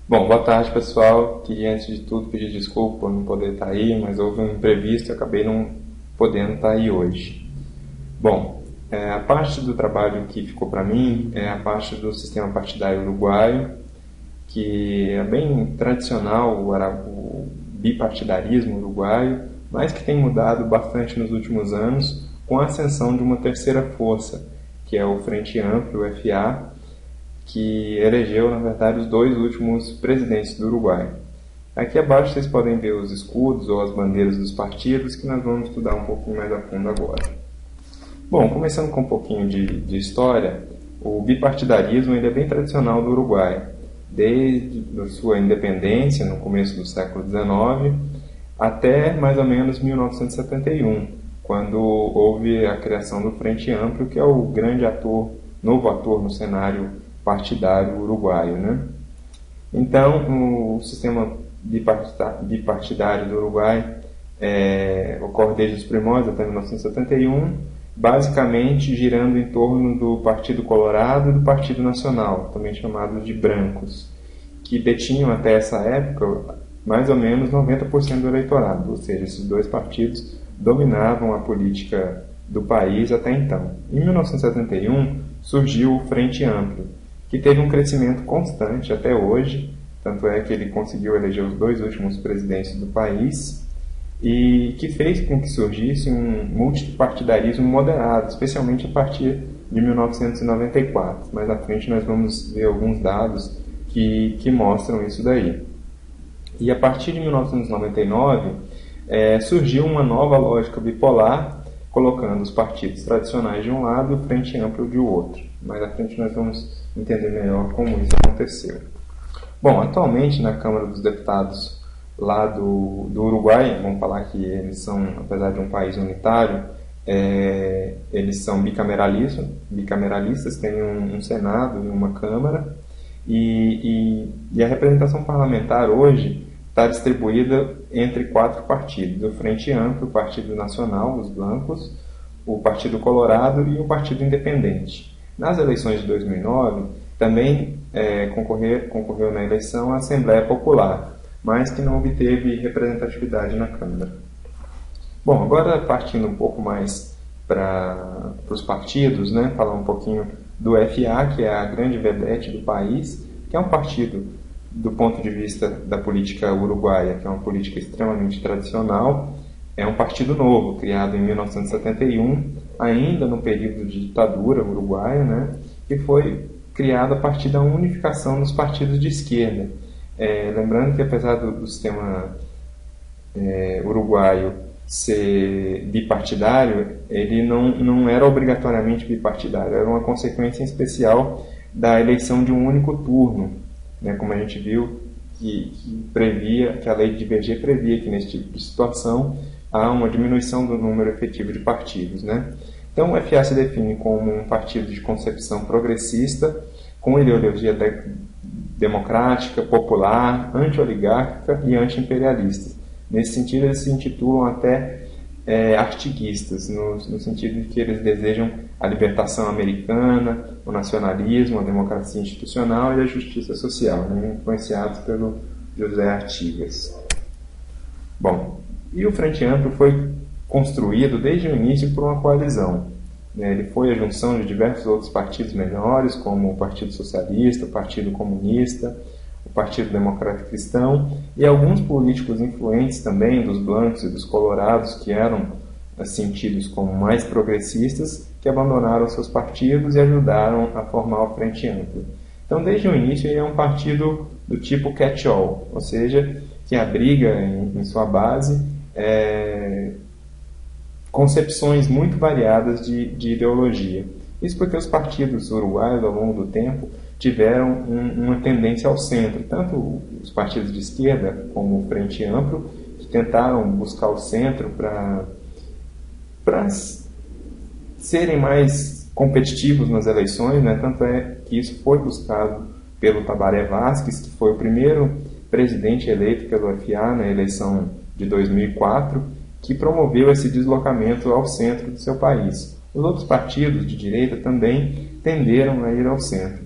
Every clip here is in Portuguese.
Bom, boa tarde, pessoal. Queria, antes de tudo, pedir desculpa por não poder estar aí, mas houve um imprevisto e acabei não podendo estar aí hoje. Bom, a parte do trabalho que ficou para mim é a parte do sistema partidário uruguaio, que é bem tradicional, o bipartidarismo uruguaio, mas que tem mudado bastante nos últimos anos com a ascensão de uma terceira força, que é o Frente Amplio, o FA, que elegeu, na verdade, os dois últimos presidentes do Uruguai. Aqui abaixo vocês podem ver os escudos ou as bandeiras dos partidos, que nós vamos estudar um pouquinho mais a fundo agora. Bom, começando com um pouquinho de história, o bipartidarismo ele é bem tradicional do Uruguai, desde a sua independência, no começo do século XIX, até mais ou menos 1971, quando houve a criação do Frente Amplio, que é o grande novo ator no cenário partidário uruguaio, né? Então, o sistema bipartidário do Uruguai ocorre desde os primórdios até 1971, basicamente girando em torno do Partido Colorado e do Partido Nacional, também chamados de brancos, que detinham até essa época mais ou menos 90% do eleitorado, ou seja, esses dois partidos dominavam a política do país até então. Em 1971 surgiu o Frente Amplio, que teve um crescimento constante até hoje, tanto é que ele conseguiu eleger os dois últimos presidentes do país, e que fez com que surgisse um multipartidarismo moderado, especialmente a partir de 1994. Mais à frente nós vamos ver alguns dados que mostram isso daí. E a partir de 1999 surgiu uma nova lógica bipolar, colocando os partidos tradicionais de um lado e o Frente Amplio de outro. Mais à frente nós vamos entender melhor como isso aconteceu. Bom, atualmente na Câmara dos Deputados lá do Uruguai, vamos falar que eles são, apesar de um país unitário, eles são bicameralistas, têm um Senado e uma Câmara, e a representação parlamentar hoje está distribuída entre 4 partidos: o Frente Amplio, o Partido Nacional, os Blancos, o Partido Colorado e o Partido Independente. Nas eleições de 2009, também concorreu na eleição a Assembleia Popular, mas que não obteve representatividade na Câmara. Bom, agora partindo um pouco mais para os partidos, né, falar um pouquinho do FA, que é a grande vedete do país, que é um partido, do ponto de vista da política uruguaia, que é uma política extremamente tradicional, é um partido novo, criado em 1971, ainda no período de ditadura uruguaia, né, que foi criado a partir da unificação dos partidos de esquerda. Lembrando que, apesar do sistema uruguaio ser bipartidário, ele não era obrigatoriamente bipartidário, era uma consequência em especial da eleição de um único turno, né, como a gente viu que a lei de Verger previa que nesse tipo de situação há uma diminuição do número efetivo de partidos, né? Então o FA se define como um partido de concepção progressista, com ideologia democrática, popular, anti-oligárquica e anti-imperialista. Nesse sentido, eles se intitulam até artiguistas, no sentido de que eles desejam a libertação americana, o nacionalismo, a democracia institucional e a justiça social, né, influenciados pelo José Artigas. Bom, e o Frente Amplio foi construído desde o início por uma coalizão. Ele foi a junção de diversos outros partidos menores, como o Partido Socialista, o Partido Comunista, o Partido Democrático Cristão, e alguns políticos influentes também, dos blancos e dos colorados, que eram sentidos como mais progressistas, que abandonaram seus partidos e ajudaram a formar o Frente Amplio. Então, desde o início, ele é um partido do tipo catch-all, ou seja, que abriga em sua base concepções muito variadas de ideologia. Isso porque os partidos uruguaios, ao longo do tempo, tiveram uma tendência ao centro, tanto os partidos de esquerda como o Frente Amplio, que tentaram buscar o centro para serem mais competitivos nas eleições, né? Tanto é que isso foi buscado pelo Tabaré Vázquez, que foi o primeiro presidente eleito pelo FA na eleição de 2004, que promoveu esse deslocamento ao centro do seu país. Os outros partidos de direita também tenderam a ir ao centro,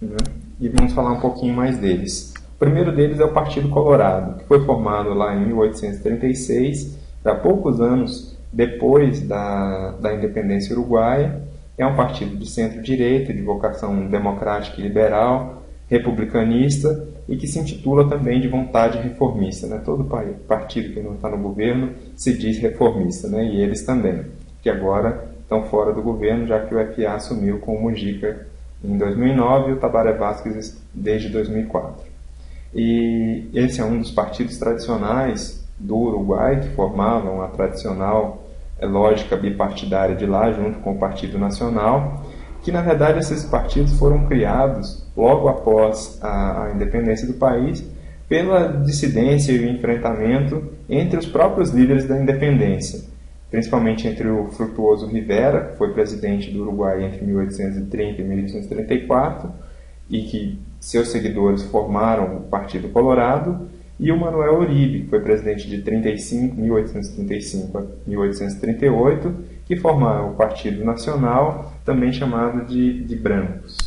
né? e vamos falar um pouquinho mais deles. O primeiro deles é o Partido Colorado, que foi formado lá em 1836, há poucos anos depois da independência uruguaia. É um partido de centro-direita, de vocação democrática e liberal, republicanista, e que se intitula também de vontade reformista. Né? Todo partido que não está no governo se diz reformista, né? E eles também, que agora estão fora do governo, já que o FA assumiu com o Mujica em 2009 e o Tabaré Vázquez desde 2004. E esse é um dos partidos tradicionais do Uruguai, que formavam a tradicional lógica bipartidária de lá, junto com o Partido Nacional, que na verdade esses partidos foram criados logo após a independência do país pela dissidência e o enfrentamento entre os próprios líderes da independência, principalmente entre o Frutuoso Rivera, que foi presidente do Uruguai entre 1830 e 1834, e que seus seguidores formaram o Partido Colorado, e o Manuel Uribe, que foi presidente de 1835 a 1838, que formaram o Partido Nacional, também chamado de Brancos.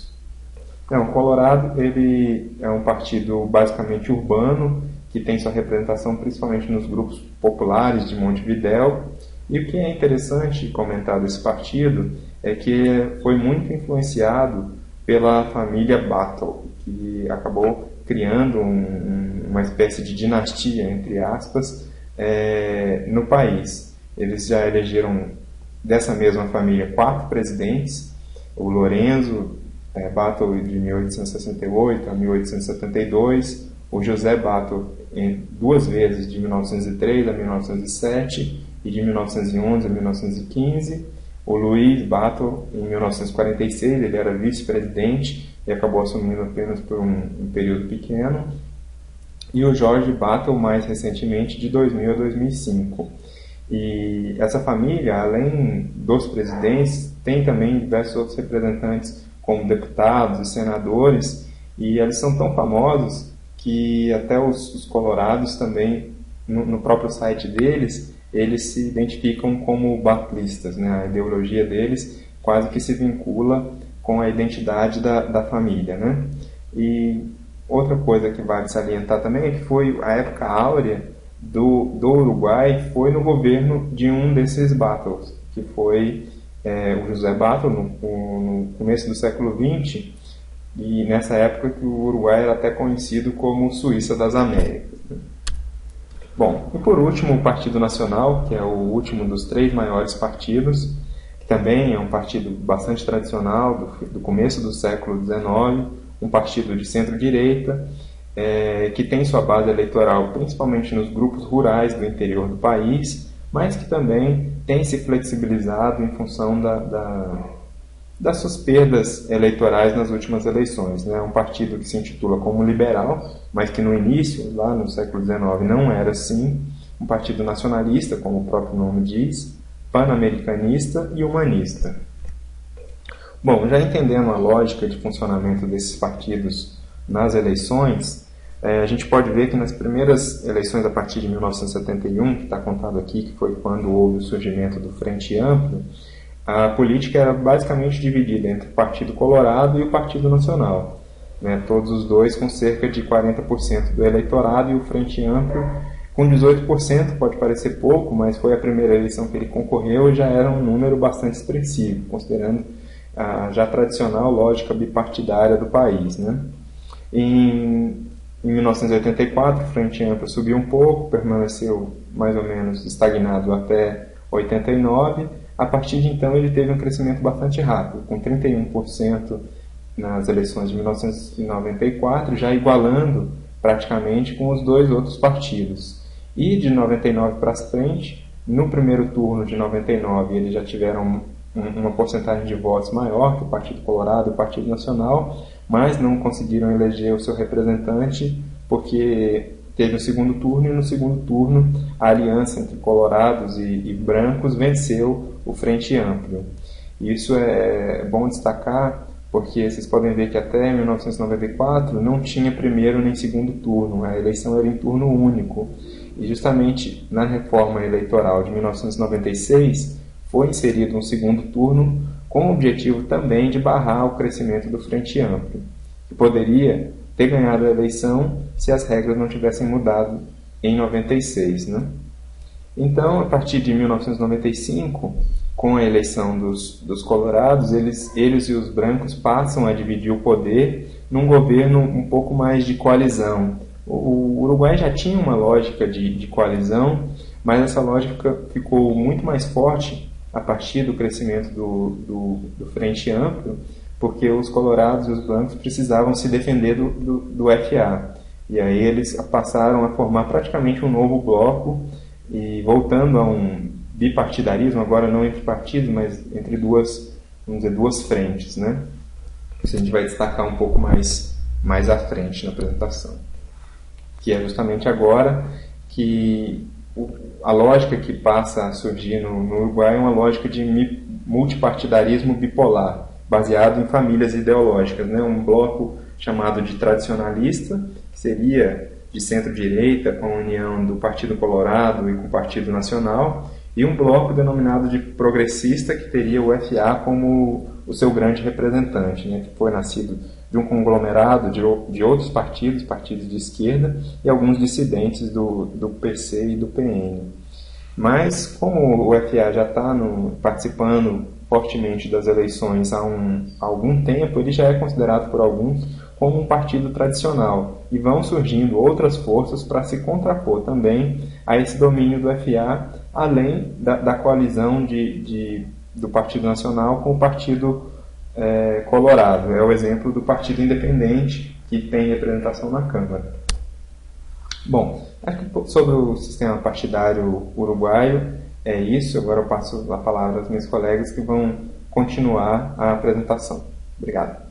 O Colorado ele é um partido basicamente urbano, que tem sua representação principalmente nos grupos populares de Montevidéu. E o que é interessante comentar desse partido é que foi muito influenciado pela família Batlle, que acabou criando uma espécie de dinastia, entre aspas, no país. Eles já elegeram dessa mesma família 4 presidentes: o Lorenzo Batlle de 1868 a 1872, o José Batlle 2 vezes de 1903 a 1907 e de 1911 a 1915, o Luiz Batlle em 1946, ele era vice-presidente e acabou assumindo apenas por um período pequeno, e o Jorge Batlle mais recentemente de 2000 a 2005. E essa família, além dos presidentes, tem também diversos outros representantes como deputados e senadores, e eles são tão famosos que até os colorados também, no próprio site deles, eles se identificam como batlistas, né? A ideologia deles quase que se vincula com a identidade da família, né? E outra coisa que vale salientar também é que foi a época áurea do Uruguai, foi no governo de um desses Battles, que foi o José Batlle, no começo do século XX, e nessa época que o Uruguai era até conhecido como Suíça das Américas. Né? Bom, e por último o Partido Nacional, que é o último dos 3 maiores partidos, que também é um partido bastante tradicional, do começo do século XIX, um partido de centro-direita, que tem sua base eleitoral principalmente nos grupos rurais do interior do país, mas que também tem se flexibilizado em função das suas perdas eleitorais nas últimas eleições. Né? É um partido que se intitula como liberal, mas que no início, lá no século XIX, não era assim. Um partido nacionalista, como o próprio nome diz, pan-americanista e humanista. Bom, já entendendo a lógica de funcionamento desses partidos nas eleições, a gente pode ver que nas primeiras eleições a partir de 1971, que está contado aqui, que foi quando houve o surgimento do Frente Amplo, a política era basicamente dividida entre o Partido Colorado e o Partido Nacional. Né? Todos os dois com cerca de 40% do eleitorado, e o Frente Amplo com 18%, pode parecer pouco, mas foi a primeira eleição que ele concorreu e já era um número bastante expressivo, considerando a já tradicional lógica bipartidária do país. Né? Em 1984, o Frente Amplo subiu um pouco, permaneceu mais ou menos estagnado até 89. A partir de então, ele teve um crescimento bastante rápido, com 31% nas eleições de 1994, já igualando praticamente com os 2 outros partidos. E de 99 para frente, no primeiro turno de 99, eles já tiveram uma porcentagem de votos maior que o Partido Colorado e o Partido Nacional, mas não conseguiram eleger o seu representante porque teve o segundo turno, e no segundo turno a aliança entre colorados e brancos venceu o Frente Amplo. Isso é bom destacar porque vocês podem ver que até 1994 não tinha primeiro nem segundo turno, a eleição era em turno único. E justamente na reforma eleitoral de 1996 foi inserido um segundo turno com o objetivo também de barrar o crescimento do Frente Amplo. que poderia ter ganhado a eleição se as regras não tivessem mudado em 96, né? Então, a partir de 1995, com a eleição dos colorados, eles e os brancos passam a dividir o poder num governo um pouco mais de coalizão. O Uruguai já tinha uma lógica de coalizão, mas essa lógica ficou muito mais forte a partir do crescimento do Frente Amplo, porque os colorados e os brancos precisavam se defender do FA. E aí eles passaram a formar praticamente um novo bloco, e voltando a um bipartidarismo, agora não entre partidos, mas entre duas frentes, né? Isso a gente vai destacar um pouco mais à frente na apresentação. Que é justamente agora que a lógica que passa a surgir no Uruguai é uma lógica de multipartidarismo bipolar, baseado em famílias ideológicas, né? Um bloco chamado de tradicionalista, que seria de centro-direita, com a união do Partido Colorado e com o Partido Nacional, e um bloco denominado de progressista, que teria o FA como o seu grande representante, né? Que foi nascido de um conglomerado de outros partidos de esquerda, e alguns dissidentes do PC e do PN. Mas, como o FA já está participando fortemente das eleições há algum tempo, ele já é considerado por alguns como um partido tradicional, e vão surgindo outras forças para se contrapor também a esse domínio do FA, além da coalizão do Partido Nacional com o Partido Colorado. É o exemplo do Partido Independente, que tem representação na Câmara. Bom, acho que sobre o sistema partidário uruguaio é isso. Agora eu passo a palavra aos meus colegas que vão continuar a apresentação. Obrigado.